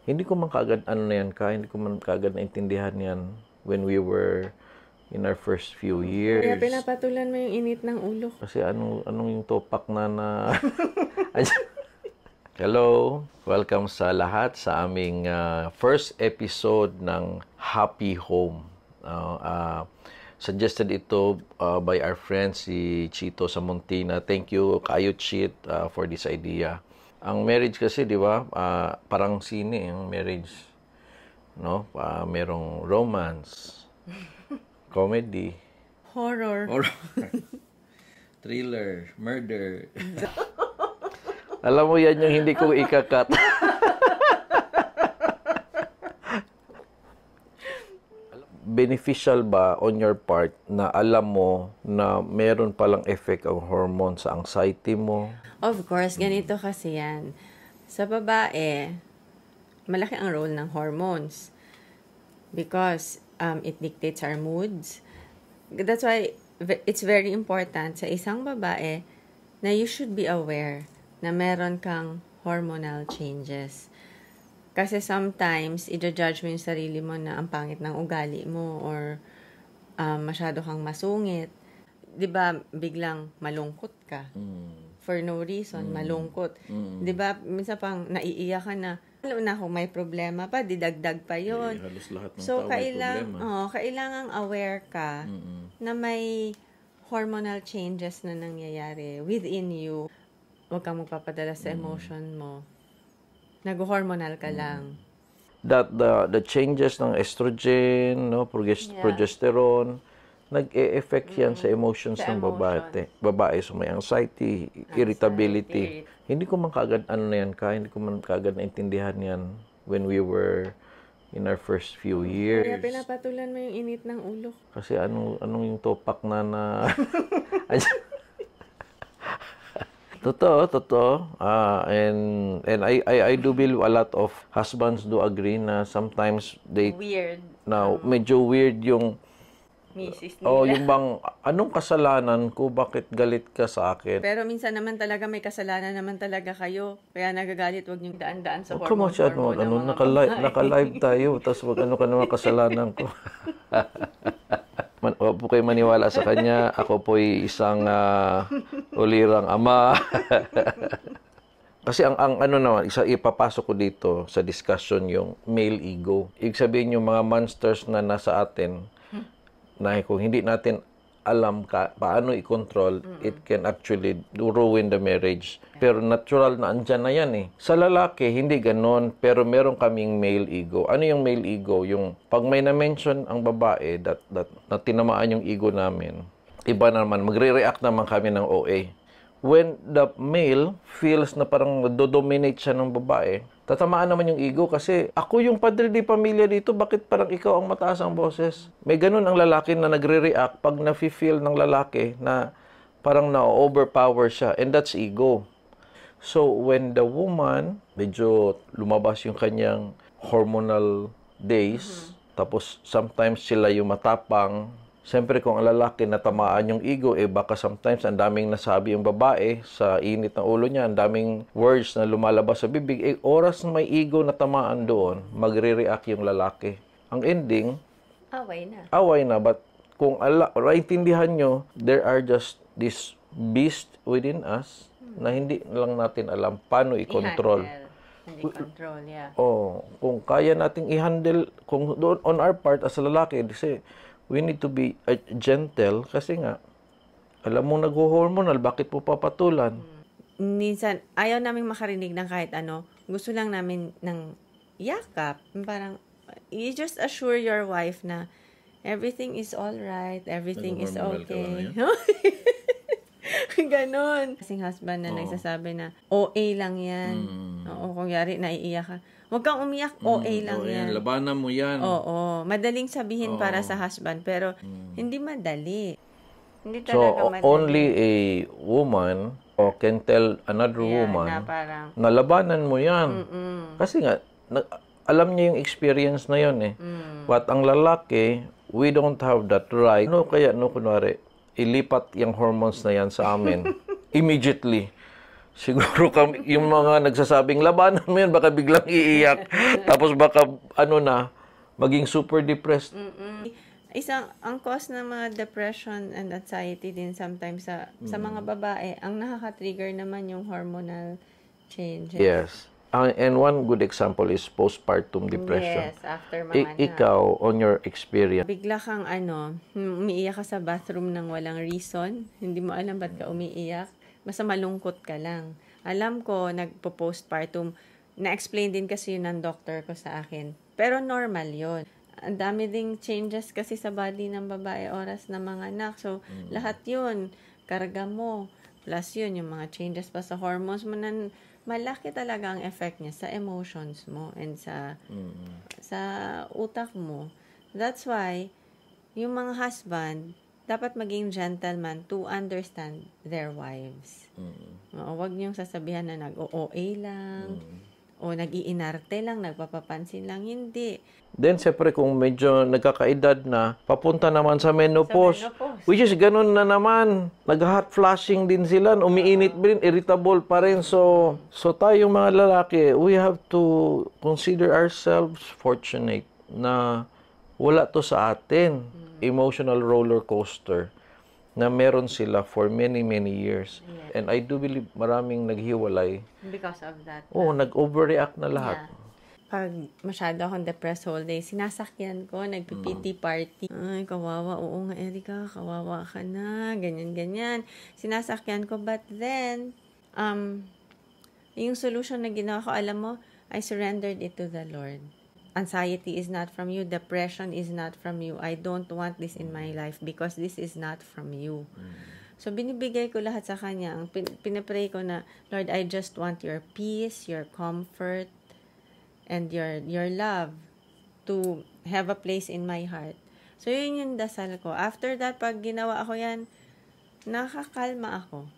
Hindi ko man kaagad hindi ko man kaagad naintindihan yan when we were in our first few years. Kaya pinapatulan mo yung init ng ulo. Kasi anong yung topak na Hello, welcome sa lahat sa aming first episode ng Happy Home. Suggested ito by our friend si Chito Samontina. Thank you kayo, Chit, for this idea. Ang marriage kasi, di ba, parang sine ang marriage. No? Merong romance, comedy, Horror. thriller, murder. Alam mo yan yung hindi ko ikakat. Beneficial ba on your part na alam mo na meron palang effect ang hormone sa anxiety mo? Of course, ganito kasi yan. Sa babae, malaki ang role ng hormones because it dictates our moods. That's why it's very important sa isang babae na you should be aware na meron kang hormonal changes. Kasi sometimes, i-judge mo yung sarili mo na ang pangit ng ugali mo or masyado kang masungit. 'Di ba biglang malungkot ka? For no reason, malungkot. 'Di ba minsan pang naiiyak ka na, lalo na kung may problema pa, didagdag pa yon. Halos lahat ng So, tao may problema. kailangang aware ka na may hormonal changes na nangyayari within you. Huwag kang magpapadala sa emotion mo. Nag-hormonal ka lang. That the changes ng estrogen, no, progesterone, nag-e-effect yan sa emotions Sa ng babae. So may anxiety, irritability. Hindi ko man kaagad hindi ko man kaagad naintindihan yan when we were in our first few years. Kaya pinapatulan mo yung init ng ulo. Kasi anong yung topak na Totoo. And I do believe a lot of husbands do agree na sometimes Weird. Medyo weird yung Misis nila. yung bang anong kasalanan ko, bakit galit ka sa akin? Pero minsan naman talaga may kasalanan naman talaga kayo. Kaya nagagalit, wag niyong daan-daan sa Come on, hormone ng mga naka-live tayo, tapos wag ano ka naman kasalanan ko. Huwag po kayo maniwala sa kanya. Ako po'y isang ulirang ama. Kasi ang ipapasok ko dito sa discussion yung male ego. Ibig sabihin yung mga monsters na nasa atin, na kung hindi natin alam paano i-control, it can actually ruin the marriage. Pero natural na andyan na yan eh. Sa lalaki, hindi ganon, pero meron kaming male ego. Ano yung male ego? Yung pag may na-mention ang babae na tinamaan yung ego namin, iba naman, magre-react naman kami ng OA. When the male feels na parang dominate siya ng babae, tatamaan naman yung ego kasi ako yung padre di pamilya dito, bakit parang ikaw ang mataas ang boses? May ganun ang lalaki na nagre-react pag na-feel ng lalaki na parang na-overpower siya, and that's ego. So when the woman, medyo lumabas yung kanyang hormonal days, tapos sometimes sila yung matapang. Siyempre, kung ang lalaki natamaan yung ego, baka sometimes ang daming nasabi yung babae sa init ng ulo niya, ang daming words na lumalabas sa bibig, oras na may ego na tamaan doon, magre-react yung lalaki. Ang ending, away na. But kung naintindihan nyo, there are just this beast within us na hindi lang natin alam paano i-control. Hindi control, yeah. Kung kaya nating i-handle, kung doon on our part as a lalaki, kasi we need to be gentle kasi nga, alam mo nag-hormonal, bakit po papatulan? Minsan, ayaw namin makarinig ng kahit ano. Gusto lang namin ng yakap. Parang, you just assure your wife na everything is alright, everything is okay. Ganon. Kasing husband na nagsasabi na, OA lang yan. Oo, kung yari, naiiyak ka. Huwag kang umiyak, OA lang yan. Labanan mo yan. Oo, madaling sabihin para sa husband, pero hindi madali. Hindi So, talaga madali. only a woman can tell another woman na labanan mo yan. Kasi nga, alam niya yung experience na yun eh. But ang lalaki, we don't have that right. Kunwari, ilipat yung hormones na yan sa amin immediately. Siguro kami, yung mga nagsasabing labanan mo yan, baka biglang iiyak. Tapos baka, maging super depressed. Ang cause ng mga depression and anxiety din sometimes sa mga babae, ang nakaka-trigger naman yung hormonal changes. Yes. And one good example is postpartum depression. Yes, after mga anak. Ikaw, on your experience, Bigla kang umiiyak ka sa bathroom ng walang reason. Hindi mo alam ba't ka umiiyak. Basta malungkot ka lang. Alam ko, nagpo-postpartum. Na-explain din kasi yun ng doctor ko sa akin. Pero normal yun. Ang dami ding changes kasi sa body ng babae oras na mga anak. So, lahat yun. Karga mo. Plus yun, yung mga changes pa sa hormones mo na malaki talaga ang effect niya sa emotions mo and sa utak mo. That's why, yung mga husband, dapat maging gentleman to understand their wives. Huwag niyong sasabihan na nag-OA lang, o nag-iinarte lang, nagpapapansin lang. Hindi. then siyempre kung medyo nagkakaedad na, papunta naman sa menopause. Which is ganun na naman. Nag-hot flushing din sila, umiinit din, irritable pa rin. So tayong mga lalaki, we have to consider ourselves fortunate na wala to sa atin. Emotional roller coaster na meron sila for many, many years. Yes. And I do believe maraming naghiwalay. Because of that. Nag-overreact na lahat. Yeah. Pag masyado akong depressed whole day, sinasakyan ko, nagpipiti party. Ay, kawawa. Oo nga, Erica, kawawa ka na. Ganyan. Sinasakyan ko. But then, yung solution na ginawa ko, alam mo, I surrendered it to the Lord. Anxiety is not from you. Depression is not from you. I don't want this in my life because this is not from you. So, binibigay ko lahat sa Kanya. Ang pinapray ko na, Lord, I just want your peace, your comfort, and your love to have a place in my heart. So, yun yung dasal ko. After that, pag ginawa ako yan, nakakalma ako.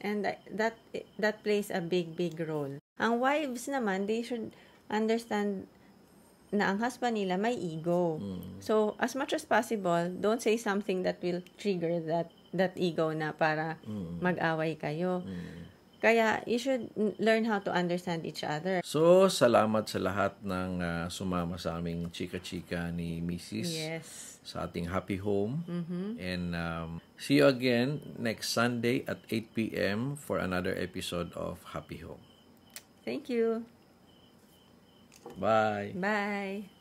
And that plays a big role. Ang wives naman, they should understand na ang husband nila may ego. So, as much as possible, don't say something that will trigger that ego na para mag-away kayo. Kaya, you should learn how to understand each other. So, salamat sa lahat ng sumama sa aming chika-chika ni Mrs. Yes. Sa ating happy home. And see you again next Sunday at 8 p.m. for another episode of Happy Home. Thank you. Bye. Bye.